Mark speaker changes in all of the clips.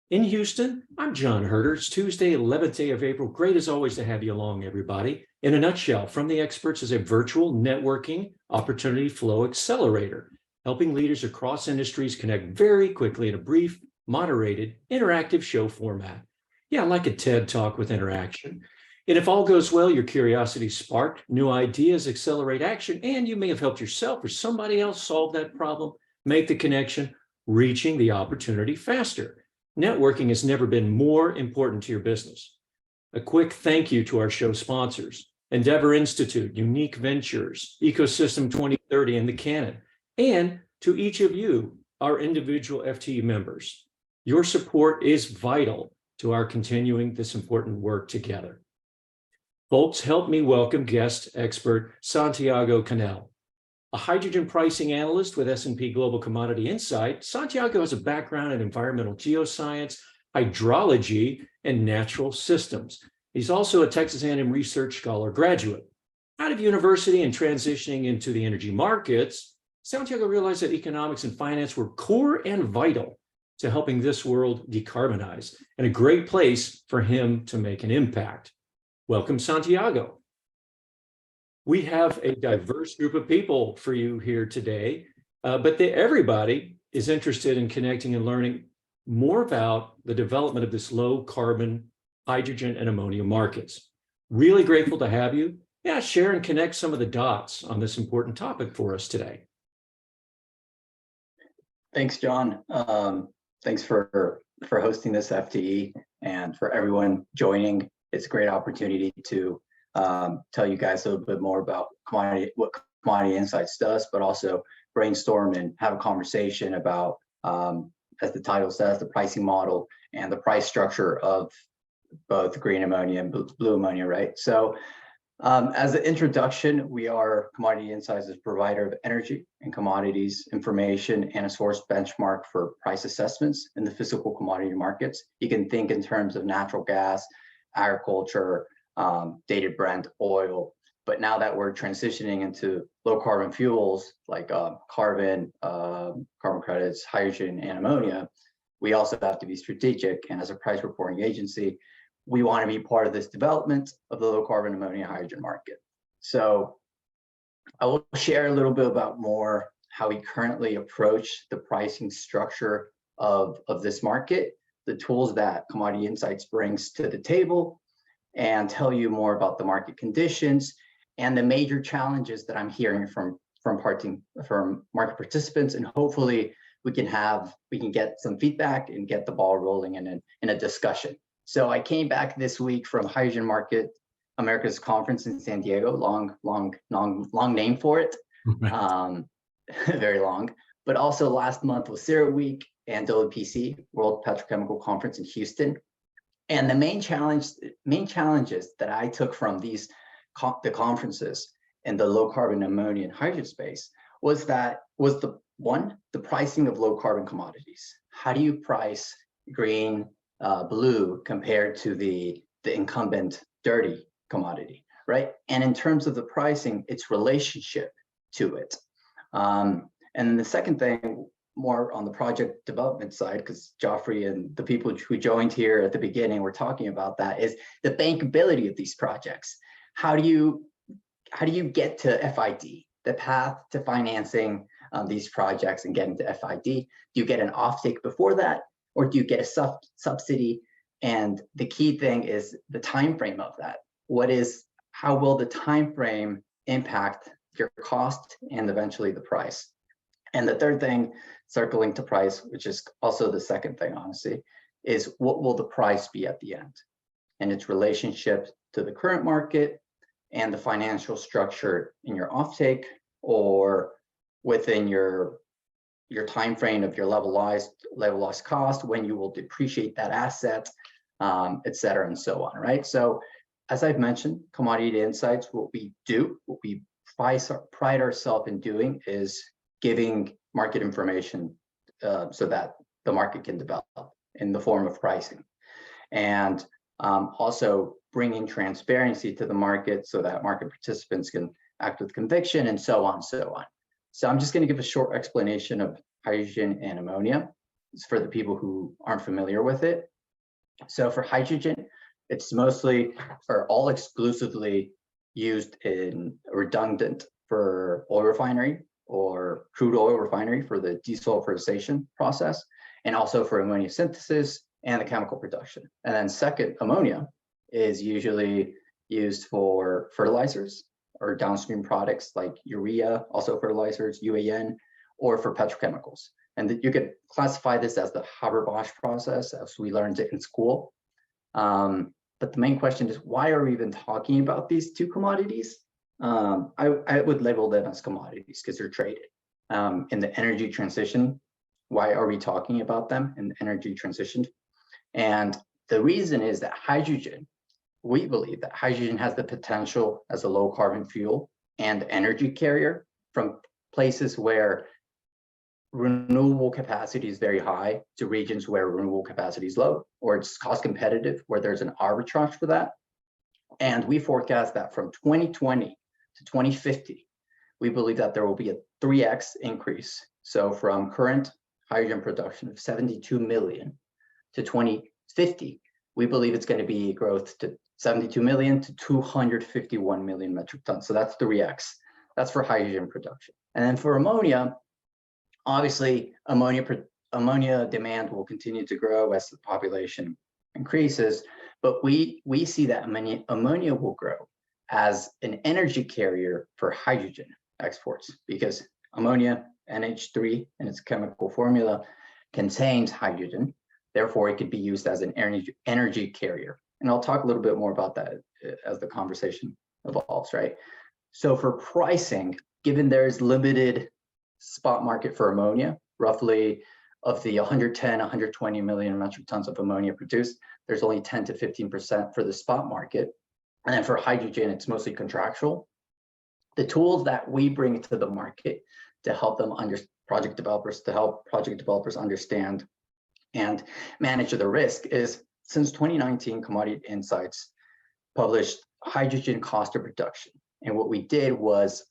Speaker 1: In Houston, I'm John Herder. It's Tuesday, 11th day of April. Great as always to have you along, everybody. In a nutshell, From the Experts is a virtual networking opportunity flow accelerator, helping leaders across industries connect very quickly in a brief, moderated, interactive show format. Yeah, like a TED Talk with interaction. And if all goes well, your curiosity sparked, new ideas accelerate action, and you may have helped yourself or somebody else solve that problem, make the connection, reaching the opportunity faster. Networking has never been more important to your business. A quick thank you to our show sponsors, Endeavor Institute, Unique Ventures, Ecosystem 2030, and the Canon, and to each of you, our individual FTE members. Your support is vital to our continuing this important work together. Folks, help me welcome guest expert Santiago Canal. A hydrogen pricing analyst with S&P Global Commodity Insights, Santiago has a background in environmental geoscience, hydrology, and natural systems. He's also a Texas A&M Research Scholar graduate. Out of university and transitioning into the energy markets, Santiago realized that economics and finance were core and vital to helping this world decarbonize, and a great place for him to make an impact. Welcome, Santiago. We have a diverse group of people for you here today, but everybody is interested in connecting and learning more about the development of this low carbon hydrogen and ammonia markets. Really grateful to have you. Yeah, share and connect some of the dots on this important topic for us today.
Speaker 2: Thanks, John. Thanks for hosting this FTE, and for everyone joining. It's a great opportunity to tell you guys a little bit more about what Commodity Insights does, but also brainstorm and have a conversation about, as the title says, the pricing model and the price structure of both green ammonia and blue ammonia, right? So as an introduction, we are Commodity Insights, as provider of energy and commodities information and a source benchmark for price assessments in the physical commodity markets. You can think in terms of natural gas, agriculture, dated Brent oil, but now that we're transitioning into low carbon fuels like carbon credits, hydrogen, and ammonia, we also have to be strategic. And as a price reporting agency, we want to be part of this development of the low carbon ammonia hydrogen market. So I will share a little bit about more how we currently approach the pricing structure of this market, the tools that Commodity Insights brings to the table, and tell you more about the market conditions and the major challenges that I'm hearing from market participants. And hopefully we can get some feedback and get the ball rolling in a discussion. So I came back this week from Hydrogen Market America's conference in San Diego. Long name for it. Very long. But also last month was CERA Week and WPC, World Petrochemical Conference in Houston. And the main challenges that I took from the conferences in the low carbon ammonia and hydrogen space was the pricing of low carbon commodities. How do you price green, blue compared to the incumbent dirty commodity, right? And in terms of the pricing, its relationship to it. And then the second thing, more on the project development side, because Joffrey and the people who joined here at the beginning were talking about that, is the bankability of these projects. How do you get to FID, the path to financing these projects and getting to FID? Do you get an offtake before that, or do you get a subsidy? And the key thing is the time frame of that. How will the time frame impact your cost and eventually the price? And the third thing, circling to price, which is also the second thing, honestly, is what will the price be at the end, and its relationship to the current market and the financial structure in your offtake or within your time frame of your levelized cost, when you will depreciate that asset, et cetera, and so on, right? So as I've mentioned, Commodity Insights, what we pride ourselves in doing is giving market information so that the market can develop in the form of pricing, and also bringing transparency to the market so that market participants can act with conviction, and so on, so on. So I'm just going to give a short explanation of hydrogen and ammonia. for the people who aren't familiar with it. So for hydrogen, it's mostly or all exclusively used in redundant for oil refinery or crude oil refinery for the desulfurization process, and also for ammonia synthesis and the chemical production. And then second, ammonia is usually used for fertilizers or downstream products like urea, also fertilizers, UAN, or for petrochemicals. And you could classify this as the Haber-Bosch process, as we learned it in school. But the main question is, why are we even talking about these two commodities? I would label them as commodities because they're traded. In the energy transition, why are we talking about them in the energy transition? And the reason is that hydrogen, we believe that hydrogen has the potential as a low carbon fuel and energy carrier from places where renewable capacity is very high to regions where renewable capacity is low, or it's cost competitive, where there's an arbitrage for that. And we forecast that from 2020 to 2050, we believe that there will be a 3x increase. So from current hydrogen production of 72 million to 2050, we believe it's going to be growth to 72 million to 251 million metric tons. So that's 3x. That's for hydrogen production. And then for ammonia, obviously, ammonia demand will continue to grow as the population increases, but we see that ammonia will grow as an energy carrier for hydrogen exports, because ammonia, NH3, and its chemical formula contains hydrogen. Therefore, it could be used as an energy carrier. And I'll talk a little bit more about that as the conversation evolves, right? So for pricing, given there's limited spot market for ammonia, roughly of the 110, 120 million metric tons of ammonia produced, there's only 10 to 15% for the spot market. And then for hydrogen, it's mostly contractual. The tools that we bring to the market to help them project developers understand and manage the risk is, since 2019, Commodity Insights published hydrogen cost of production. And what we did was,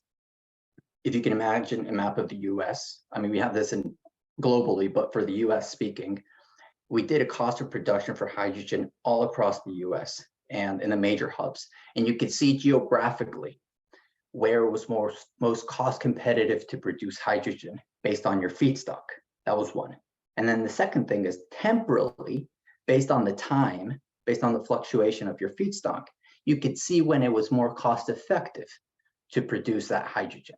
Speaker 2: if you can imagine a map of the US, I mean, we have this in globally, but for the US speaking, we did a cost of production for hydrogen all across the US and in the major hubs. And you could see geographically where it was most cost competitive to produce hydrogen based on your feedstock. That was one. And then the second thing is temporally, based on the time, based on the fluctuation of your feedstock, you could see when it was more cost effective to produce that hydrogen,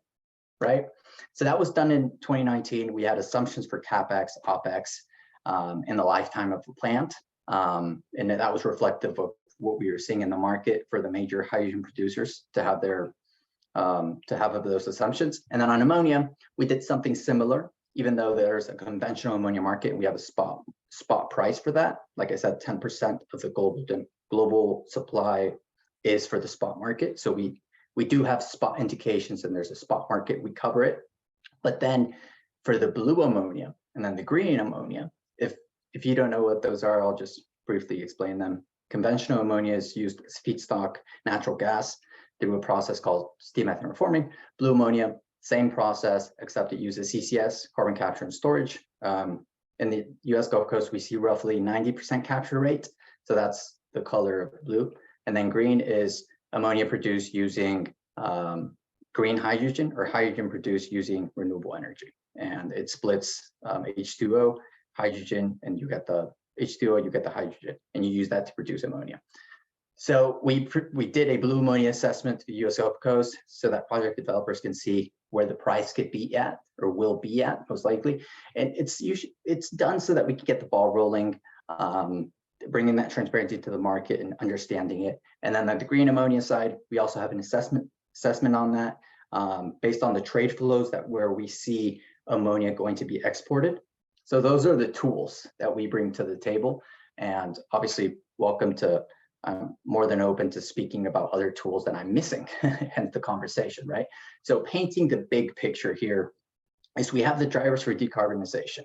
Speaker 2: right? So that was done in 2019. We had assumptions for CapEx, OpEx in the lifetime of the plant. And that was reflective of what we were seeing in the market for the major hydrogen producers to have their those assumptions. And then on ammonia, we did something similar, even though there's a conventional ammonia market and we have a spot price for that. Like I said, 10% of the global supply is for the spot market. So we do have spot indications and there's a spot market, we cover it. But then for the blue ammonia and then the green ammonia, if you don't know what those are, I'll just briefly explain them. Conventional ammonia is used as feedstock, natural gas, through a process called steam methane reforming. Blue ammonia, same process, except it uses CCS, carbon capture and storage. In the US Gulf Coast, we see roughly 90% capture rate. So that's the color of blue. And then green is ammonia produced using green hydrogen or hydrogen produced using renewable energy. And it splits H2O, hydrogen, and you get the H2O, you get the hydrogen, and you use that to produce ammonia. So we did a blue ammonia assessment to the US Gulf Coast so that project developers can see where the price could be at or will be at, most likely. And it's done so that we can get the ball rolling, bringing that transparency to the market and understanding it. And then on the green ammonia side, we also have an assessment on that based on the trade flows where we see ammonia going to be exported. So those are the tools that we bring to the table. And obviously, I'm more than open to speaking about other tools that I'm missing, hence the conversation, right? So painting the big picture here is we have the drivers for decarbonization.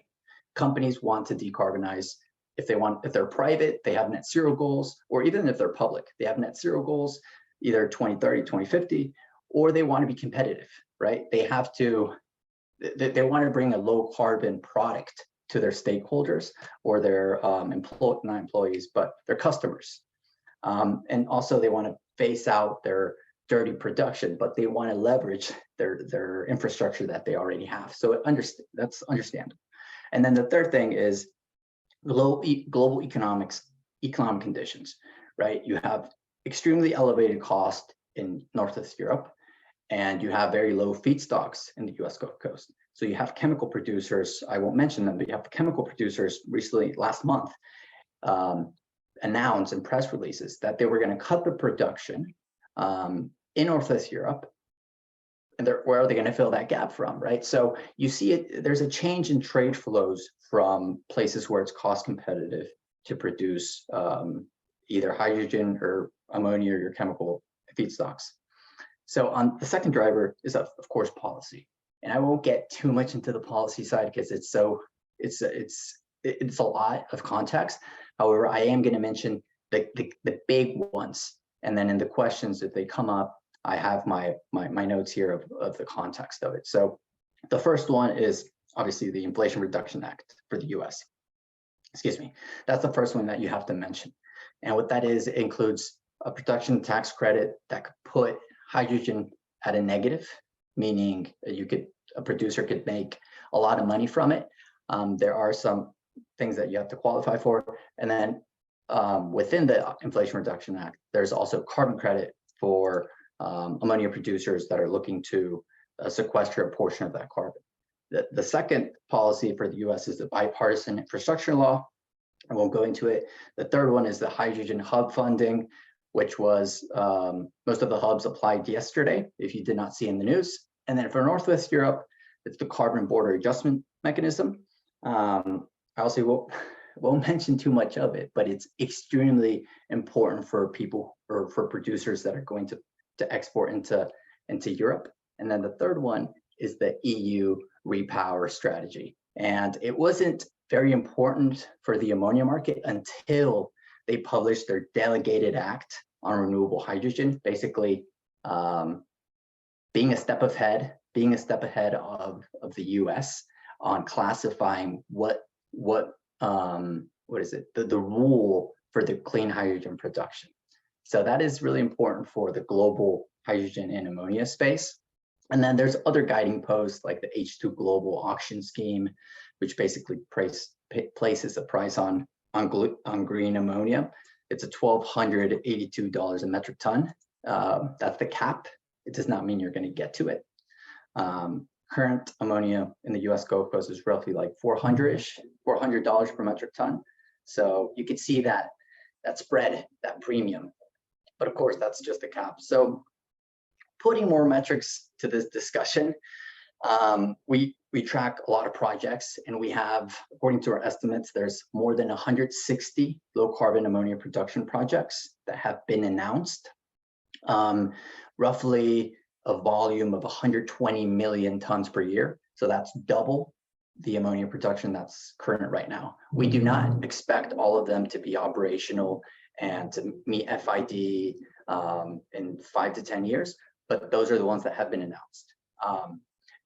Speaker 2: Companies want to decarbonize. If they're private, they have net zero goals, or even if they're public, they have net zero goals, either 2030, 2050, or they want to be competitive, right? They want to bring a low carbon product to their stakeholders or their not employees, but their customers. And also they want to phase out their dirty production, but they want to leverage their infrastructure that they already have. So that's understandable. And then the third thing is global economic conditions, right? You have extremely elevated cost in Northwest Europe, and you have very low feedstocks in the US Gulf Coast. So you have chemical producers, I won't mention them, but you have chemical producers recently, last month, announced in press releases that they were going to cut the production in Northwest Europe. And where are they going to fill that gap from, right? So you see there's a change in trade flows from places where it's cost competitive to produce either hydrogen or ammonia or your chemical feedstocks. So on the second driver is of course policy, and I won't get too much into the policy side because it's a lot of context. However, I am going to mention the big ones, and then in the questions if they come up, I have my notes here of the context of it. So the first one is obviously the Inflation Reduction Act for the US. Excuse me. That's the first one that you have to mention. And what that is, it includes a production tax credit that could put hydrogen at a negative, meaning a producer could make a lot of money from it. There are some things that you have to qualify for. And then within the Inflation Reduction Act, there's also carbon credit for ammonia producers that are looking to sequester a portion of that carbon. The second policy for the US is the bipartisan infrastructure law. I won't go into it. The third one is the hydrogen hub funding, which was most of the hubs applied yesterday, if you did not see in the news. And then for Northwest Europe, it's the carbon border adjustment mechanism. I also won't mention too much of it, but it's extremely important for people or for producers that are going to export into Europe. And then the third one is the EU repower strategy. And it wasn't very important for the ammonia market until they published their delegated act on renewable hydrogen, basically being a step ahead of the US on classifying what is it, the rule for the clean hydrogen production. So that is really important for the global hydrogen and ammonia space. And then there's other guiding posts like the H2 Global Auction Scheme, which basically places a price on green ammonia. It's a $1,282 a metric ton. That's the cap. It does not mean you're going to get to it. Current ammonia in the US Gulf Coast is roughly like $400 per metric ton. So you can see that spread, that premium. But of course, that's just a cap. So putting more metrics to this discussion, we track a lot of projects, and we have, according to our estimates, there's more than 160 low carbon ammonia production projects that have been announced, roughly a volume of 120 million tons per year. So that's double the ammonia production that's current right now. We do not expect all of them to be operational and to meet FID in 5 to 10 years, but those are the ones that have been announced.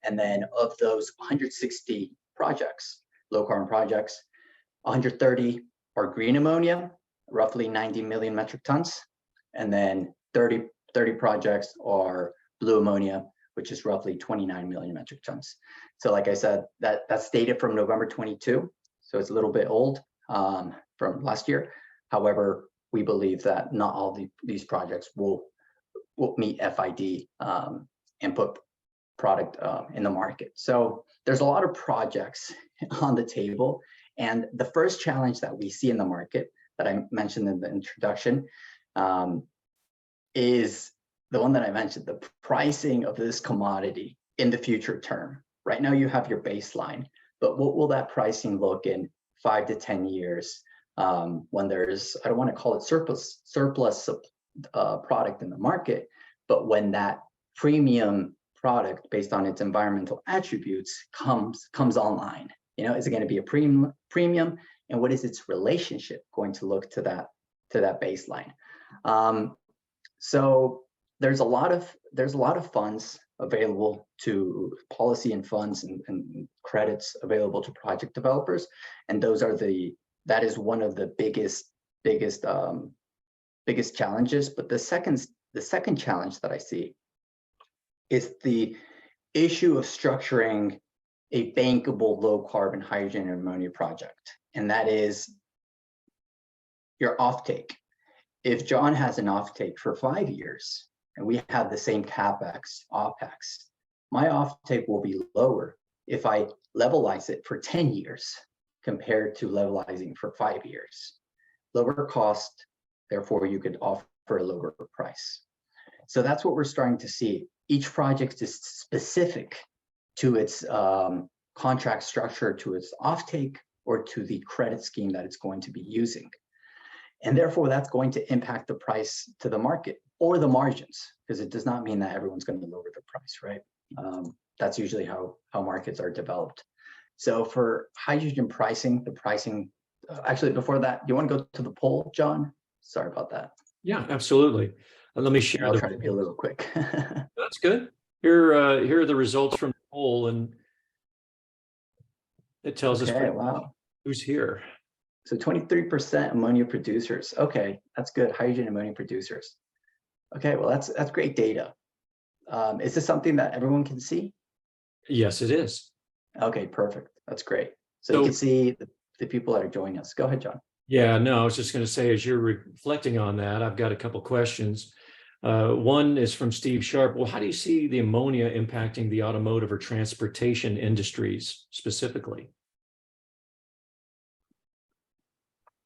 Speaker 2: And then of those 160 projects, low carbon projects, 130 are green ammonia, roughly 90 million metric tons. And then 30 projects are blue ammonia, which is roughly 29 million metric tons. So like I said, that's data from November 22. So it's a little bit old from last year. However, we believe that not all these projects will meet FID and put product in the market. So there's a lot of projects on the table. And the first challenge that we see in the market that I mentioned in the introduction is the one that I mentioned, the pricing of this commodity in the future term. Right now you have your baseline, but what will that pricing look in 5 to 10 years when there's, I don't want to call it surplus product in the market, but when that premium product based on its environmental attributes comes online. You know, is it going to be a premium, and what is its relationship going to look to that baseline? So there's a lot of funds available to policy and funds and credits available to project developers. And that is one of the biggest challenges. But the second challenge that I see is the issue of structuring a bankable low carbon hydrogen and ammonia project. And that is your offtake. If John has an offtake for 5 years and we have the same CapEx, OpEx, my offtake will be lower if I levelize it for 10 years compared to levelizing for 5 years. Lower cost, therefore you could offer a lower price. So that's what we're starting to see. Each project is specific to its contract structure, to its offtake, or to the credit scheme that it's going to be using. And therefore, that's going to impact the price to the market or the margins, because it does not mean that everyone's going to lower the price, right? That's usually how markets are developed. So for hydrogen pricing, actually before that, do you want to go to the poll, John? Sorry about that.
Speaker 1: Yeah, absolutely. Let me share.
Speaker 2: I'll try to be a little quick.
Speaker 1: That's good. Here are the results from the poll, and it tells us
Speaker 2: wow.
Speaker 1: Who's here.
Speaker 2: So 23% ammonia producers. Okay, that's good. Hydrogen ammonia producers. Okay, well, that's great data. Is this something that everyone can see?
Speaker 1: Yes, it is.
Speaker 2: Okay, perfect. That's great. So you can see the people that are joining us. Go ahead, John.
Speaker 1: Yeah, no, I was just going to say, as you're reflecting on that, I've got a couple questions. One is from Steve Sharp. Well, how do you see the ammonia impacting the automotive or transportation industries specifically?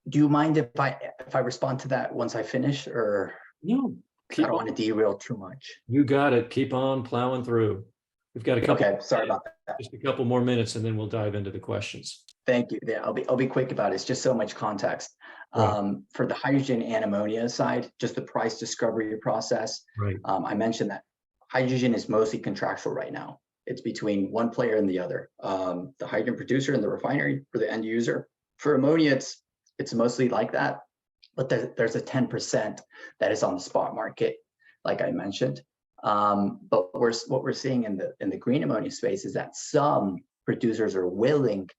Speaker 2: Do you mind if I respond to that once I finish, or
Speaker 1: no?
Speaker 2: I don't want to derail too much.
Speaker 1: You got it. Keep on plowing through. We've got a couple.
Speaker 2: Okay, sorry about that.
Speaker 1: Just a couple more minutes, and then we'll dive into the questions.
Speaker 2: Thank you. Yeah, I'll be quick about it. It's just so much context. Right. For the hydrogen and ammonia side, just the price discovery process.
Speaker 1: Right.
Speaker 2: I mentioned that hydrogen is mostly contractual right now. It's between one player and the other, the hydrogen producer and the refinery for the end user. For ammonia, it's mostly like that, but there's a 10% that is on the spot market, like I mentioned. But what we're seeing in the green ammonia space is that some producers are willing.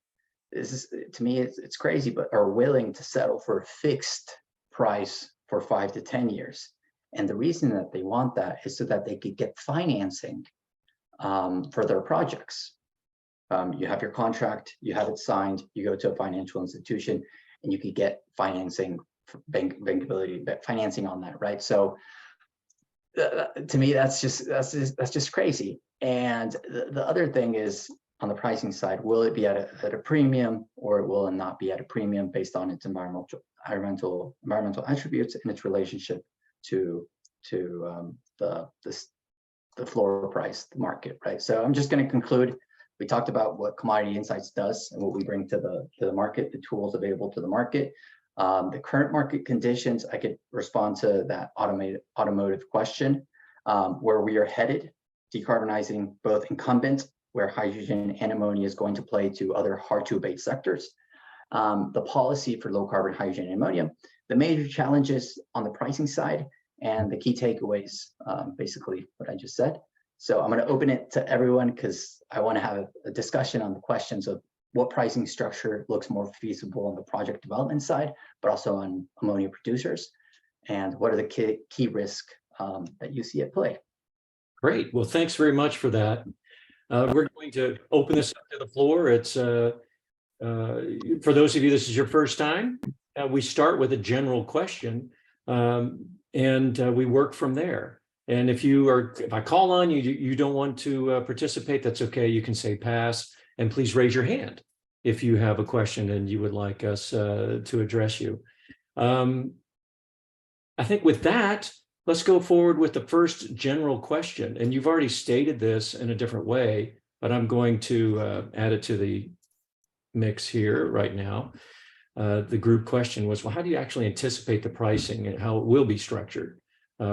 Speaker 2: This is, to me, it's crazy, but are willing to settle for a fixed price for 5 to 10 years. And the reason that they want that is so that they could get financing for their projects. You have your contract, you have it signed, you go to a financial institution, and you could get financing, bankability, financing on that, right? So to me, that's just crazy. And the other thing is, on the pricing side, will it be at a premium, or will it not be at a premium based on its environmental attributes and its relationship to the floor price, the market, right? So I'm just going to conclude. We talked about what Commodity Insights does and what we bring to the market, the tools available to the market, the current market conditions. I could respond to that automotive question, where we are headed, decarbonizing both incumbent, where hydrogen and ammonia is going to play to other hard to abate sectors, the policy for low carbon hydrogen and ammonia, the major challenges on the pricing side, and the key takeaways, basically what I just said. So I'm going to open it to everyone because I want to have a discussion on the questions of what pricing structure looks more feasible on the project development side, but also on ammonia producers, and what are the key risks that you see at play.
Speaker 1: Great. Well, thanks very much for that. We're going to open this up to the floor. It's for those of you, this is your first time. We start with a general question, and we work from there. And if I call on you, you don't want to participate, that's okay. You can say pass, and please raise your hand if you have a question and you would like us to address you. I think with that, let's go forward with the first general question. And you've already stated this in a different way, but I'm going to add it to the mix here right now. The group question was, well, how do you actually anticipate the pricing and how it will be structured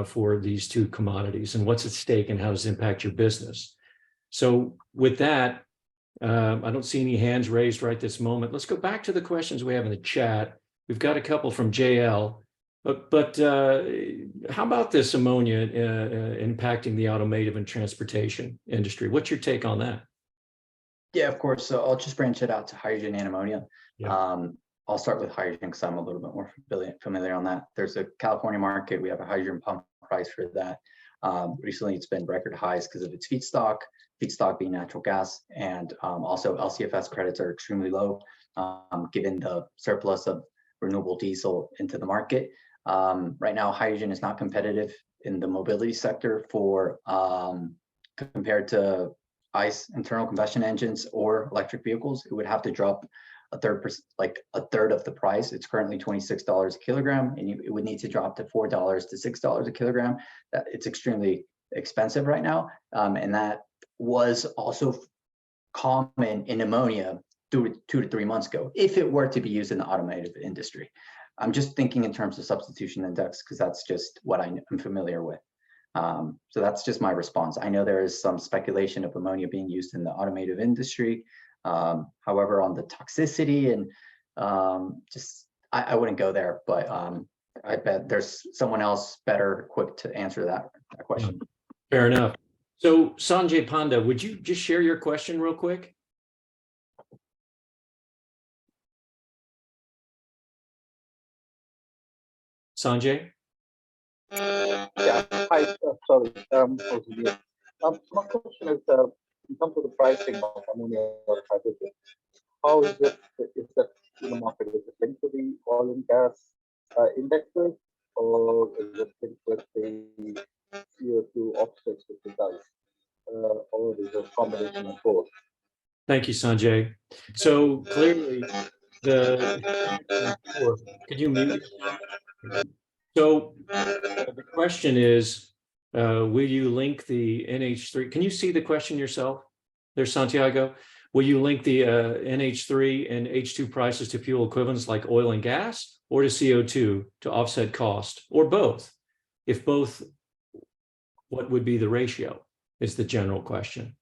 Speaker 1: for these two commodities, and what's at stake and how does it impact your business? So with that, I don't see any hands raised right this moment. Let's go back to the questions we have in the chat. We've got a couple from JL. But how about this ammonia impacting the automotive and transportation industry? What's your take on that?
Speaker 2: Yeah, of course. So I'll just branch it out to hydrogen and ammonia.
Speaker 1: Yeah.
Speaker 2: I'll start with hydrogen because I'm a little bit more familiar on that. There's a California market. We have a hydrogen pump price for that. Recently, it's been record highs because of its feedstock being natural gas, and also LCFS credits are extremely low given the surplus of renewable diesel into the market. Right now, hydrogen is not competitive in the mobility sector for compared to ICE internal combustion engines or electric vehicles. It would have to drop a third of the price. It's currently $26 a kilogram, and it would need to drop to $4 to $6 a kilogram. It's extremely expensive right now, and that was also common in ammonia 2 to 3 months ago, if it were to be used in the automotive industry. I'm just thinking in terms of substitution index because that's just what I'm familiar with. So that's just my response. I know there is some speculation of ammonia being used in the automotive industry. However, on the toxicity and I wouldn't go there, but I bet there's someone else better equipped to answer that question.
Speaker 1: Fair enough. So Sanjay Panda, would you just share your question real quick? Sanjay?
Speaker 3: Yeah. Hi. Sorry. My question is, in terms of the pricing of ammonia or hydrogen, how is it? Is that in the market? Is it linked to the oil and gas indexes, or is it linked with the CO2 offsets with the guys, or is it a combination of both?
Speaker 1: Thank you, Sanjay. So clearly, could you mute yourself? So the question is, will you link the NH3? Can you see the question yourself there, Santiago? Will you link the NH3 and H2 prices to fuel equivalents like oil and gas, or to CO2 to offset cost, or both? If both, what would be the ratio is the general question.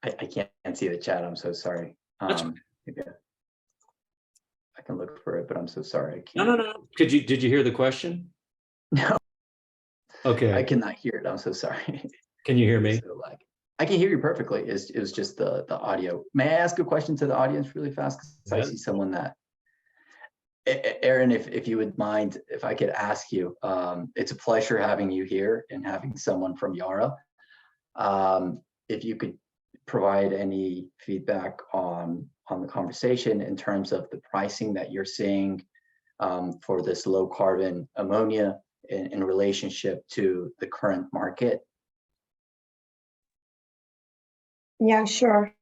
Speaker 2: I can't see the chat. I'm so sorry. Maybe I can look for it, but I'm so sorry. I can't.
Speaker 1: No. Did you hear the question?
Speaker 2: No.
Speaker 1: Okay.
Speaker 2: I cannot hear it. I'm so sorry.
Speaker 1: Can you hear me?
Speaker 2: So, I can hear you perfectly. It was just the audio. May I ask a question to the audience really fast? Because I see someone that. Aaron, if you would mind, if I could ask you, it's a pleasure having you here and having someone from Yara. If you could provide any feedback on the conversation in terms of the pricing that you're seeing for this low carbon ammonia in relationship to the current market.
Speaker 4: Yeah, sure.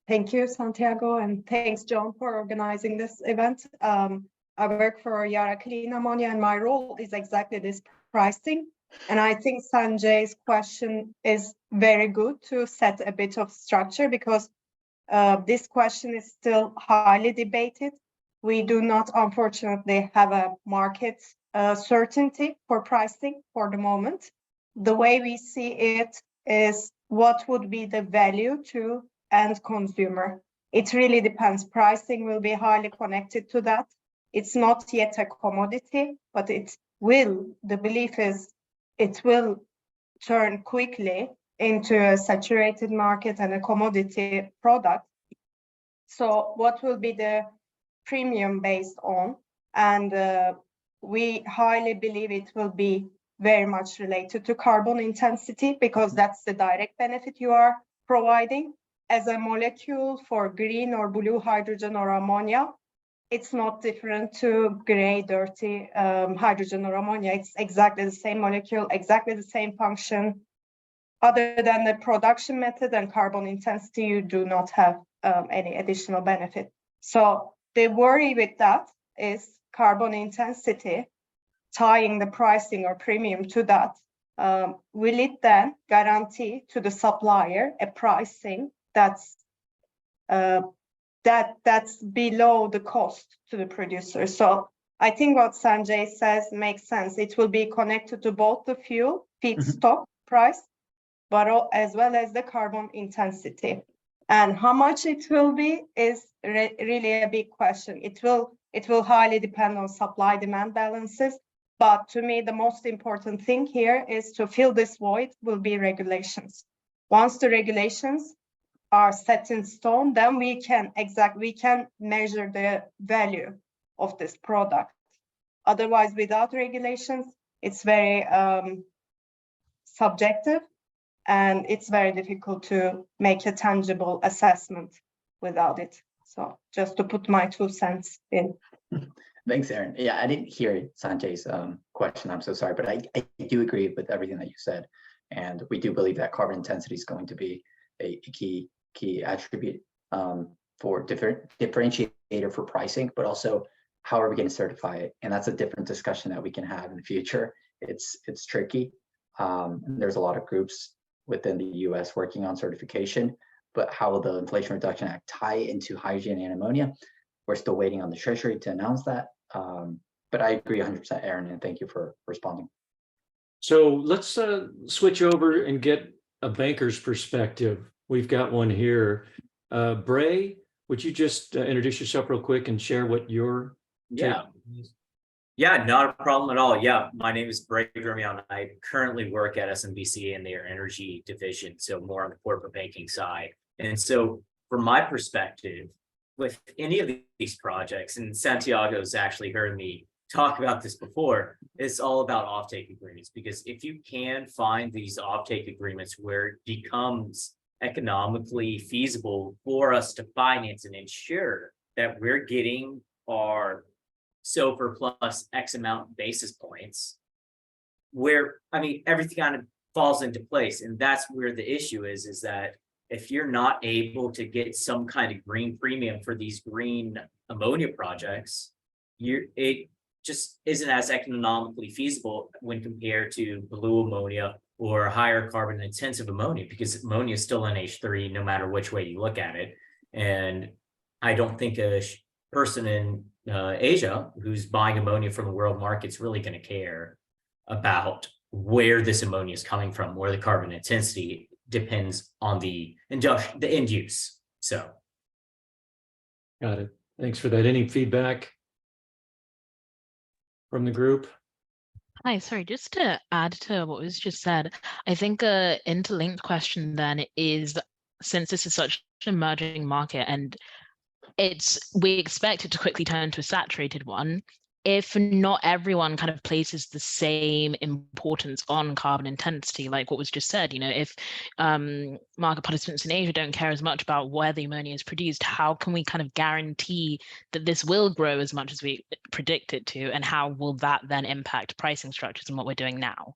Speaker 4: Thank you, Santiago, and thanks, John, for organizing this event. I work for Yara Clean Ammonia, and my role is exactly this pricing. And I think Sanjay's question is very good to set a bit of structure, because this question is still highly debated. We do not, unfortunately, have a market certainty for pricing for the moment. The way we see it is what would be the value to end consumer. It really depends. Pricing will be highly connected to that. It's not yet a commodity, but it will. The belief is it will turn quickly into a saturated market and a commodity product. So what will be the premium based on? And we highly believe it will be very much related to carbon intensity, because that's the direct benefit you are providing. As a molecule for green or blue hydrogen or ammonia, it's not different to gray, dirty hydrogen or ammonia. It's exactly the same molecule, exactly the same function. Other than the production method and carbon intensity, you do not have any additional benefit. So the worry with that is carbon intensity, tying the pricing or premium to that. Will it then guarantee to the supplier a pricing that's below the cost to the producer? So I think what Sanjay says makes sense. It will be connected to both the fuel feedstock price, but as well as the carbon intensity. And how much it will be is really a big question. It It will highly depend on supply-demand balances. But to me, the most important thing here is to fill this void will be regulations. Once the regulations are set in stone, then we can measure the value of this product. Otherwise, without regulations, it's very subjective, and it's very difficult to make a tangible assessment without it. So just to put my 2 cents in.
Speaker 2: Thanks, Erin. Yeah, I didn't hear Sanjay's question. I'm so sorry, but I do agree with everything that you said. And we do believe that carbon intensity is going to be a key attribute for differentiator for pricing, but also how are we going to certify it? And that's a different discussion that we can have in the future. It's tricky. There's a lot of groups within the US working on certification, but how will the Inflation Reduction Act tie into hydrogen and ammonia? We're still waiting on the Treasury to announce that. But I agree 100%, Erin, and thank you for responding.
Speaker 1: So let's switch over and get a banker's perspective. We've got one here. Bray, would you just introduce yourself real quick and share what your
Speaker 5: Yeah, not a problem at all. Yeah, my name is Brays. I currently work at SMBC in their energy division, so more on the corporate banking side. And so from my perspective, with any of these projects, and Santiago's actually heard me talk about this before, it's all about offtake agreements, because if you can find these offtake agreements where it becomes economically feasible for us to finance and ensure that we're getting our SOFR plus X amount basis points, where, I mean, everything kind of falls into place. And that's where the issue is that if you're not able to get some kind of green premium for these green ammonia projects, it just isn't as economically feasible when compared to blue ammonia or higher carbon intensive ammonia, because ammonia is still an H3 no matter which way you look at it. And I don't think a person in Asia who's buying ammonia from the world market's really going to care about where this ammonia is coming from, where the carbon intensity depends on the end use. So
Speaker 1: got it. Thanks for that. Any feedback from the group?
Speaker 6: Hi, sorry, just to add to what was just said, I think a interlinked question then is, since this is such an emerging market and we expect it to quickly turn to a saturated one, if not everyone kind of places the same importance on carbon intensity, like what was just said, if market participants in Asia don't care as much about where the ammonia is produced, how can we kind of guarantee that this will grow as much as we predict it to, and how will that then impact pricing structures and what we're doing now?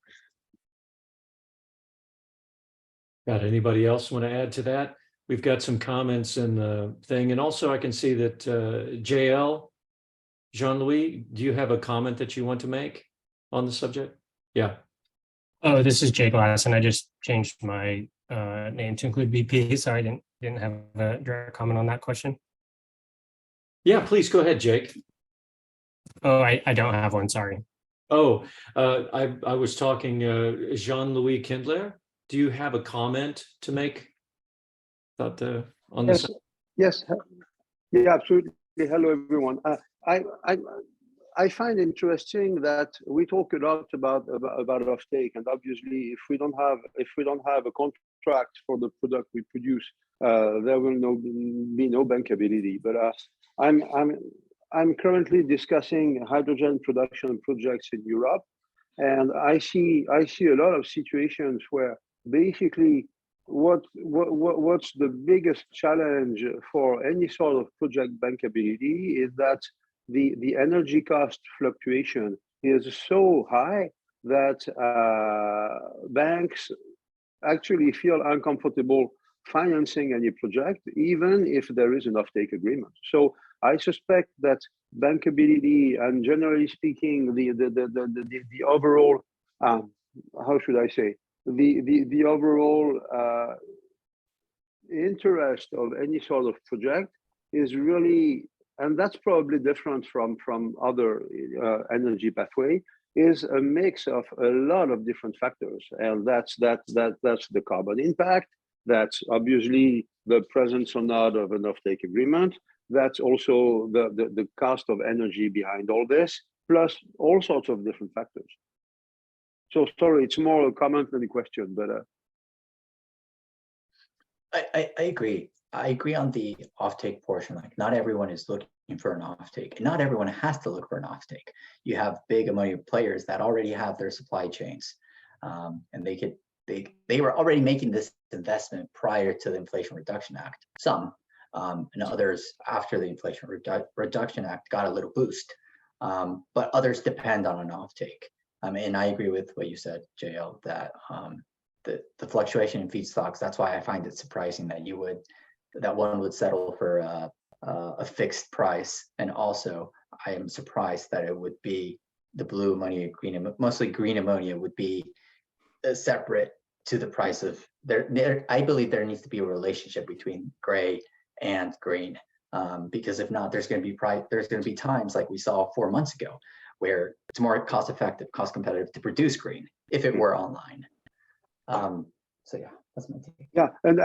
Speaker 1: Got anybody else want to add to that? We've got some comments in the thing, and also I can see that JL, Jean-Louis, do you have a comment that you want to make on the subject? Yeah.
Speaker 7: Oh, this is Jay Glass, and I just changed my name to include BP. Sorry, I didn't have a direct comment on that question.
Speaker 1: Yeah, please go ahead, Jake.
Speaker 7: Oh, I don't have one. Sorry.
Speaker 1: Oh, I was talking Jean-Louis Kindler. Do you have a comment to make about on this?
Speaker 8: Yes. Yeah, absolutely. Hello, everyone. I find interesting that we talk a lot about offtake, and obviously, if we don't have a contract for the product we produce, there will be no bankability. But I'm currently discussing hydrogen production projects in Europe, and I see a lot of situations where basically what's the biggest challenge for any sort of project bankability is that the energy cost fluctuation is so high that banks actually feel uncomfortable financing any project, even if there is an offtake agreement. So I suspect that bankability and, generally speaking, the overall how should I say, the overall interest of any sort of project is really, and that's probably different from other energy pathway, is a mix of a lot of different factors, and that's the carbon impact. That's obviously the presence or not of an offtake agreement. that's also the cost of energy behind all this, plus all sorts of different factors. So sorry, it's more a comment than a question, but
Speaker 2: I agree. I agree on the offtake portion. Like, not everyone is looking for an offtake, and not everyone has to look for an offtake. You have big ammonia players that already have their supply chains, and they were already making this investment prior to the Inflation Reduction Act. Some, and others after the Inflation Reduction Act got a little boost, but others depend on an offtake. And I agree with what you said, JL, that the fluctuation in feedstocks. That's why I find it surprising that one would settle for a fixed price. And also, I am surprised that it would be the blue ammonia, mostly green ammonia would be separate to the price of there. I believe there needs to be a relationship between gray and green, because if not, there's going to be times like we saw 4 months ago where it's more cost effective, cost competitive to produce green if it were online. So yeah, that's my take.
Speaker 8: yeah, and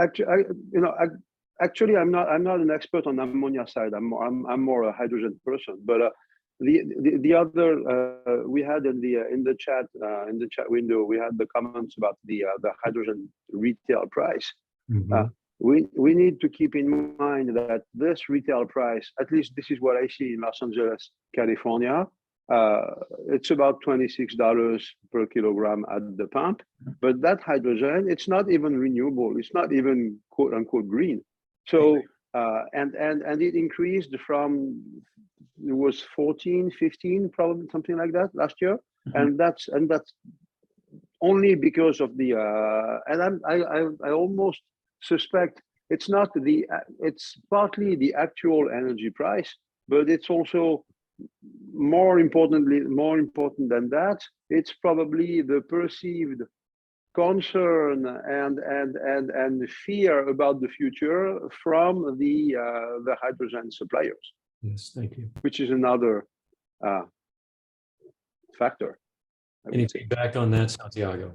Speaker 8: actually, I'm not an expert on the ammonia side. I'm more a hydrogen person. But the other we had in the chat window, we had the comments about the hydrogen retail price.
Speaker 1: Mhm.
Speaker 8: We need to keep in mind that this retail price, at least this is what I see in Los Angeles, California, it's about $26 per kilogram at the pump. But that hydrogen, it's not even renewable. It's not even quote unquote green. So and it increased from, it was 14, 15, probably something like that last year. And that's only because of the and I almost suspect it's not it's partly the actual energy price, but it's also more important than that, it's probably the perceived concern and fear about the future from the hydrogen suppliers.
Speaker 1: Yes, thank you.
Speaker 8: Which is another factor.
Speaker 1: Any feedback on that, Santiago?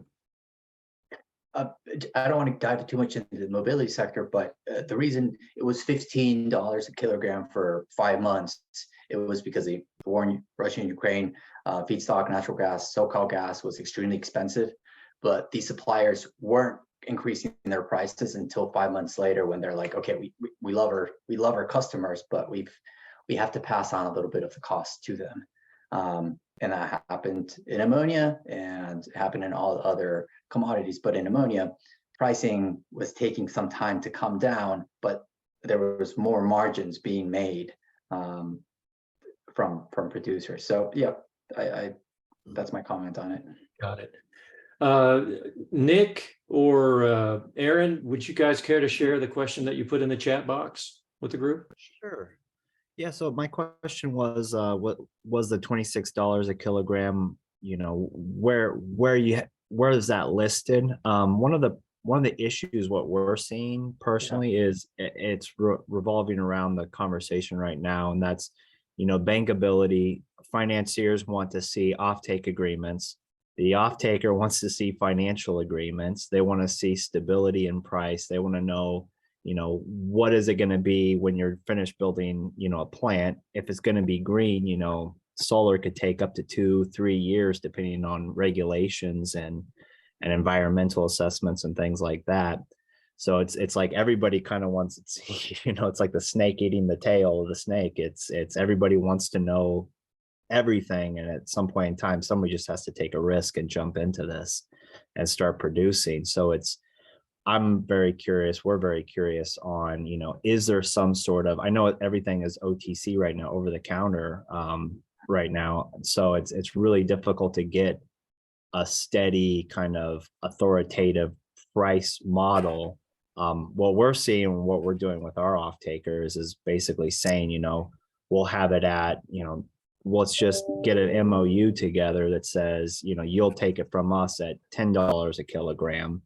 Speaker 2: I don't want to dive too much into the mobility sector, but the reason it was $15 a kilogram for 5 months, it was because the war in Russia and Ukraine, feedstock, natural gas, so-called gas was extremely expensive, but these suppliers weren't increasing their prices until 5 months later, when they're like, okay, we love our customers, but we have to pass on a little bit of the cost to them. And that happened in ammonia and happened in all other commodities. But in ammonia, pricing was taking some time to come down, but there was more margins being made from producers. So yeah, I that's my comment on it.
Speaker 1: Got it. Nick or Aaron, would you guys care to share the question that you put in the chat box with the group?
Speaker 9: Sure. Yeah, so my question was, what was the $26 a kilogram? You know, where is that listed? One of the issues what we're seeing personally is it's revolving around the conversation right now, and that's, you know, bankability. Financiers want to see offtake agreements. The offtaker wants to see financial agreements. They want to see stability in price. They want to know, you know, what is it going to be when you're finished building, you know, a plant? If it's going to be green, you know, solar could take up to 2-3 years, depending on regulations and environmental assessments and things like that. So it's like everybody kind of wants it, you know, it's like the snake eating the tail of the snake. It's everybody wants to know everything. And at some point in time, somebody just has to take a risk and jump into this and start producing. So I'm very curious. We're very curious on, you know, is there some sort of, I know everything is OTC right now, over the counter right now. So it's really difficult to get a steady kind of authoritative price model. What we're seeing, what we're doing with our off takers is basically saying, you know, we'll have it at, you know, let's just get an MOU together that says, you know, you'll take it from us at $10 a kilogram.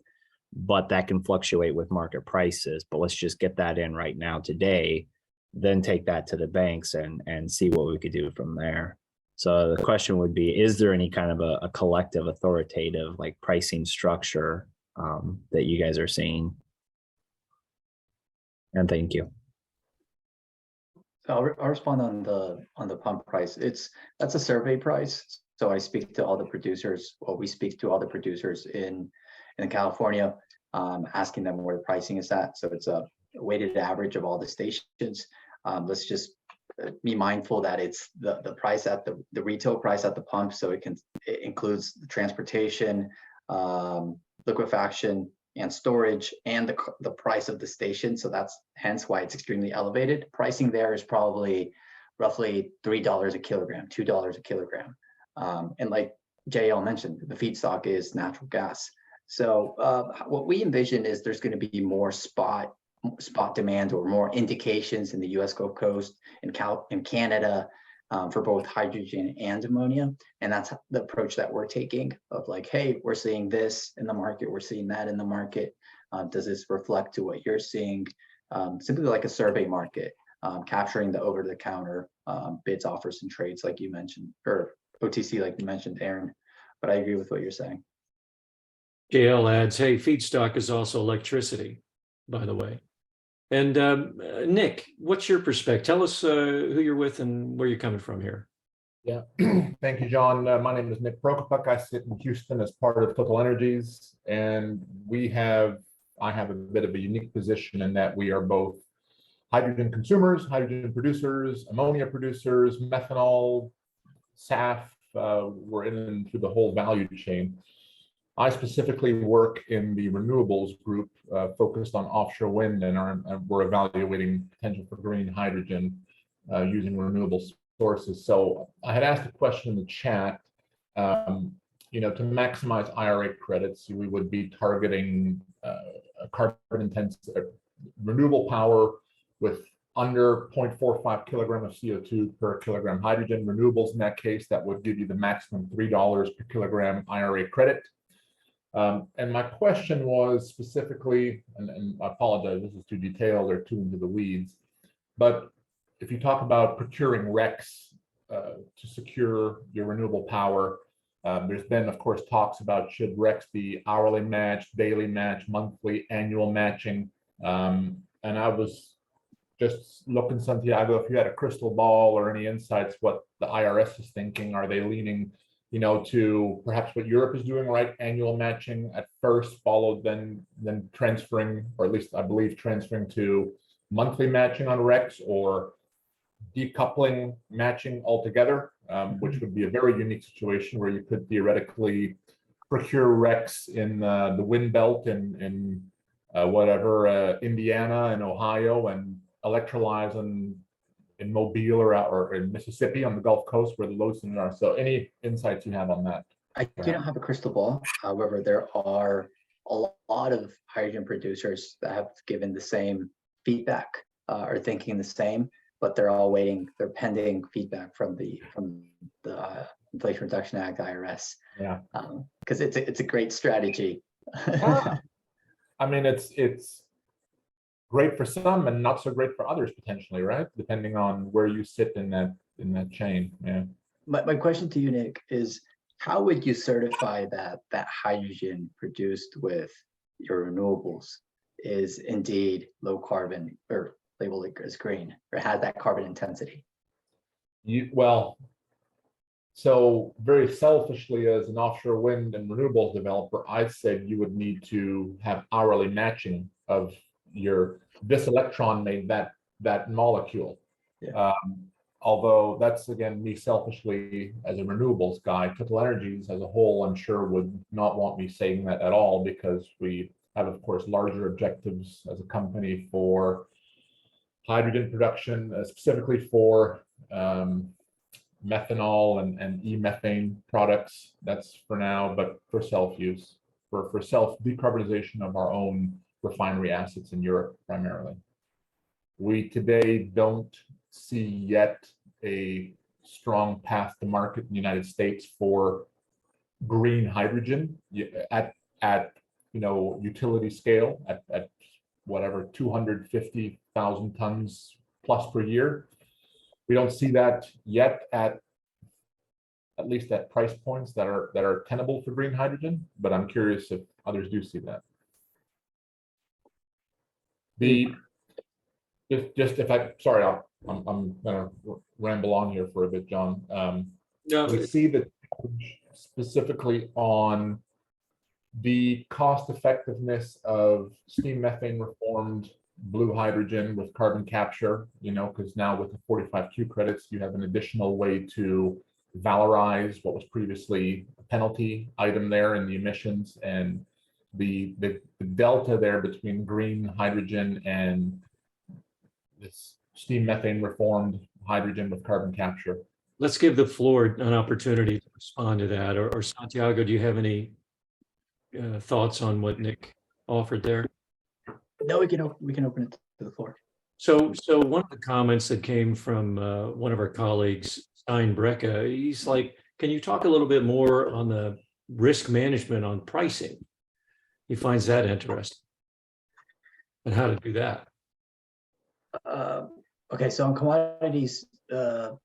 Speaker 9: But that can fluctuate with market prices. But let's just get that in right now today, then take that to the banks and see what we could do from there. So the question would be, is there any kind of a collective authoritative like pricing structure that you guys are seeing? And thank you.
Speaker 2: I'll respond on the pump price. That's a survey price. So I speak to all the producers, or we speak to all the producers in California, asking them where the pricing is at. So it's a weighted average of all the stations. Let's just be mindful that it's the price at the retail price at the pump. So it includes the transportation, liquefaction, and storage, and the price of the station. So that's hence why it's extremely elevated. Pricing there is probably roughly $3 a kilogram, $2 a kilogram. And like JL mentioned, the feedstock is natural gas. So what we envision is there's going to be more spot demand, or more indications in the US Gulf Coast and Canada, for both hydrogen and ammonia. And that's the approach that we're taking, of like, hey, we're seeing this in the market, we're seeing that in the market. Does this reflect to what you're seeing? Simply like a survey market, capturing the over-the-counter bids, offers, and trades, like you mentioned, or OTC, like you mentioned, Aaron. But I agree with what you're saying.
Speaker 1: JL adds, hey, feedstock is also electricity, by the way. And Nick, what's your perspective? Tell us who you're with and where you're coming from here.
Speaker 10: Yeah, thank you, John. My name is Nick Prokopuk. I sit in Houston as part of Total Energies, and I have a bit of a unique position in that we are both hydrogen consumers, hydrogen producers, ammonia producers, methanol, SAF. We're in through the whole value chain. I specifically work in the renewables group, focused on offshore wind, and we're evaluating potential for green hydrogen using renewable sources. So I had asked a question in the chat. To maximize IRA credits, we would be targeting a carbon intensive renewable power with under 0.45 kilogram of CO2 per kilogram hydrogen. Renewables, in that case, that would give you the maximum $3 per kilogram IRA credit. And my question was specifically, and I apologize, this is too detailed or too into the weeds, but if you talk about procuring RECs to secure your renewable power, there's been, of course, talks about should RECs be hourly matched, daily match, monthly, annual matching. And I was just looking, Santiago, if you had a crystal ball or any insights, what the IRS is thinking. Are they leaning to perhaps what Europe is doing, right? Annual matching at first, followed then transferring, or at least I believe transferring to monthly matching on RECs, or decoupling matching altogether, which would be a very unique situation where you could theoretically procure RECs in the wind belt in Indiana and Ohio, and electrolyze in Mobile or in Mississippi on the Gulf Coast where the load centers are. So any insights you have on that?
Speaker 2: I do not have a crystal ball. However, there are a lot of hydrogen producers that have given the same feedback, or thinking the same, but they're all waiting. They're pending feedback from the Inflation Reduction Act, IRS.
Speaker 10: Yeah,
Speaker 2: because it's a great strategy.
Speaker 10: I mean, it's great for some and not so great for others potentially, right? Depending on where you sit in that chain. Yeah.
Speaker 2: My question to you, Nick, is how would you certify that hydrogen produced with your renewables is indeed low carbon, or labeled as green, or has that carbon intensity?
Speaker 10: So very selfishly, as an offshore wind and renewables developer, I said you would need to have hourly matching of this electron made that molecule.
Speaker 2: Yeah.
Speaker 10: Although that's, again, me selfishly as a renewables guy. Total Energies as a whole, I'm sure, would not want me saying that at all, because we have, of course, larger objectives as a company for hydrogen production, specifically for methanol and e-methane products. That's for now, but for self-use, for self-decarbonization of our own refinery assets in Europe primarily. We today don't see yet a strong path to market in the United States for green hydrogen at utility scale at whatever 250,000 tons plus per year. We don't see that yet at least at price points that are tenable for green hydrogen, but I'm curious if others do see that. I'll I'm gonna ramble on here for a bit, John.
Speaker 1: No,
Speaker 10: We see that specifically on the cost effectiveness of steam methane reformed blue hydrogen with carbon capture, because now with the 45Q credits, you have an additional way to valorize what was previously a penalty item there in the emissions, and the delta there between green hydrogen and this steam methane reformed hydrogen with carbon capture.
Speaker 1: let's give the floor an opportunity to respond to that. Or Santiago, do you have any thoughts on what Nick offered there?
Speaker 2: No, we can open it to the floor.
Speaker 1: So one of the comments that came from one of our colleagues, Stein Brecke, he's like, can you talk a little bit more on the risk management on pricing? He finds that interesting. And how to do that.
Speaker 2: Okay, so on commodities,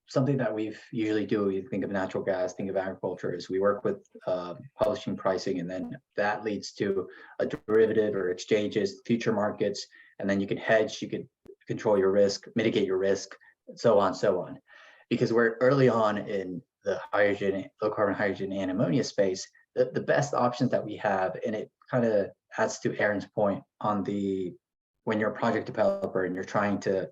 Speaker 2: something that we usually do, you think of natural gas, think of agriculture, is we work with publishing pricing, and then that leads to a derivative or exchanges, future markets, and then you can hedge, you can control your risk, mitigate your risk, so on. Because we're early on in the hydrogen, low carbon hydrogen and ammonia space, the best options that we have, and it kind of adds to Aaron's point on when you're a project developer and you're trying to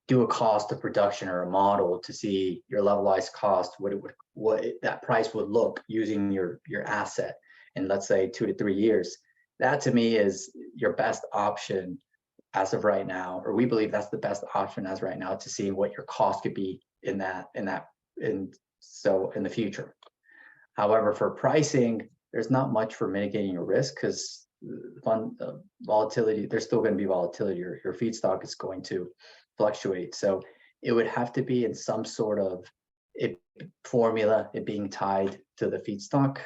Speaker 2: do a cost of production or a model to see your levelized cost, that price would look using your asset in, let's say, 2 to 3 years. That to me is your best option as of right now, or we believe that's the best option as right now to see what your cost could be in the future. However, for pricing, there's not much for mitigating your risk because volatility, there's still going to be volatility. Your feedstock is going to fluctuate. So it would have to be in some sort of formula, it being tied to the feedstock.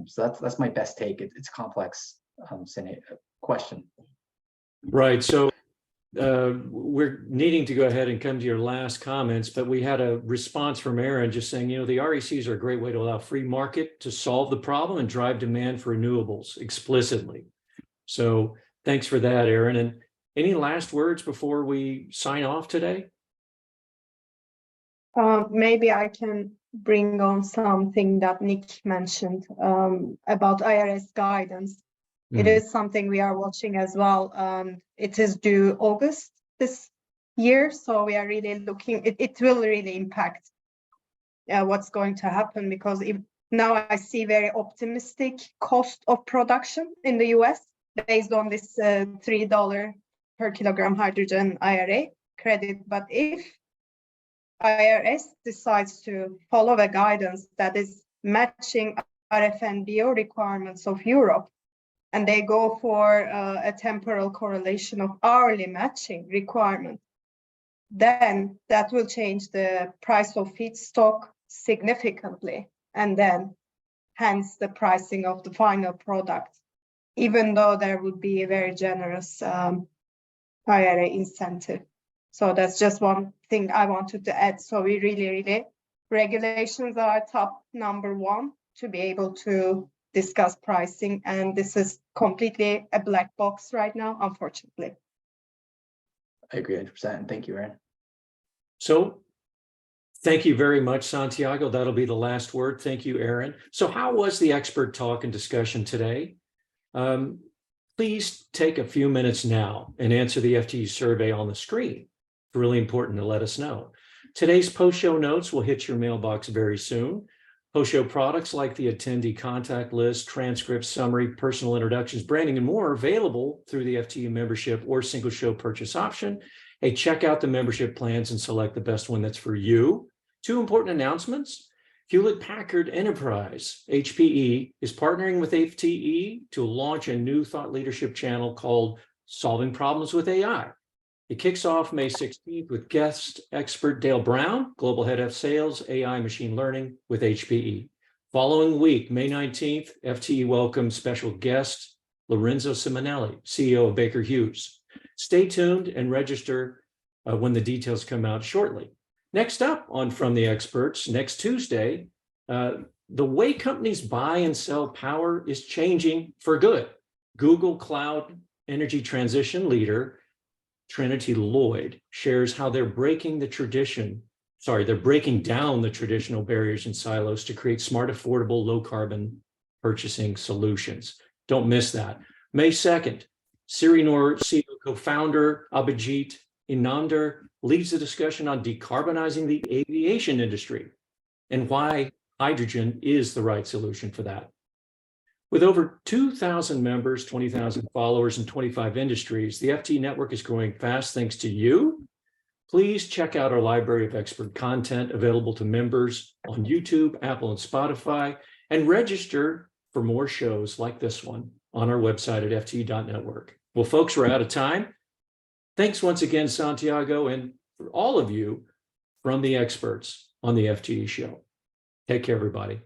Speaker 2: So that's my best take. It's a complex question.
Speaker 1: Right. So we're needing to go ahead and come to your last comments, but we had a response from Aaron just saying, the RECs are a great way to allow free market to solve the problem and drive demand for renewables explicitly. So thanks for that, Aaron. And any last words before we sign off today?
Speaker 4: Maybe I can bring on something that Nick mentioned about IRS guidance. It is something we are watching as well. It is due August this year, so we are really looking. It will really impact what's going to happen, because now I see very optimistic cost of production in the US based on this $3 per kilogram hydrogen IRA credit. But if IRS decides to follow a guidance that is matching RFNBO requirements of Europe, and they go for a temporal correlation of hourly matching requirement, then that will change the price of feedstock significantly, and then hence the pricing of the final product, even though there would be a very generous IRA incentive. So that's just one thing I wanted to add. So we really, regulations are top number one to be able to discuss pricing, and this is completely a black box right now, unfortunately.
Speaker 2: I agree 100%. And thank you, Aaron.
Speaker 1: So thank you very much, Santiago. That'll be the last word. Thank you, Aaron. So how was the expert talk and discussion today? Please take a few minutes now and answer the FTE survey on the screen. It's really important to let us know. Today's post-show notes will hit your mailbox very soon. Post-show products like the attendee contact list, transcripts, summary, personal introductions, branding, and more are available through the FTE membership or single show purchase option. Hey, check out the membership plans and select the best one that's for you. 2 important announcements. Hewlett-Packard Enterprise, HPE, is partnering with FTE to launch a new thought leadership channel called Solving Problems with AI. It kicks off May 16th with guest expert Dale Brown, Global Head of Sales, AI Machine Learning with HPE. Following week, May 19th, FTE welcomes special guest Lorenzo Simonelli, CEO of Baker Hughes. Stay tuned and register when the details come out shortly. Next up on From the Experts, next Tuesday, the way companies buy and sell power is changing for good. Google Cloud Energy Transition leader Trinity Lloyd shares how they're breaking down the traditional barriers and silos to create smart, affordable, low carbon purchasing solutions. Don't miss that. May 2nd, Sirinor CEO co-founder Abhijit Inamdar leads the discussion on decarbonizing the aviation industry and why hydrogen is the right solution for that. With over 2,000 members, 20,000 followers, and 25 industries, the FT network is growing fast thanks to you. Please check out our library of expert content available to members on YouTube, Apple, and Spotify, and register for more shows like this one on our website at ft.network. Well, folks, we're out of time. Thanks once again, Santiago, and for all of you from the experts on the FTE show. Take care, everybody.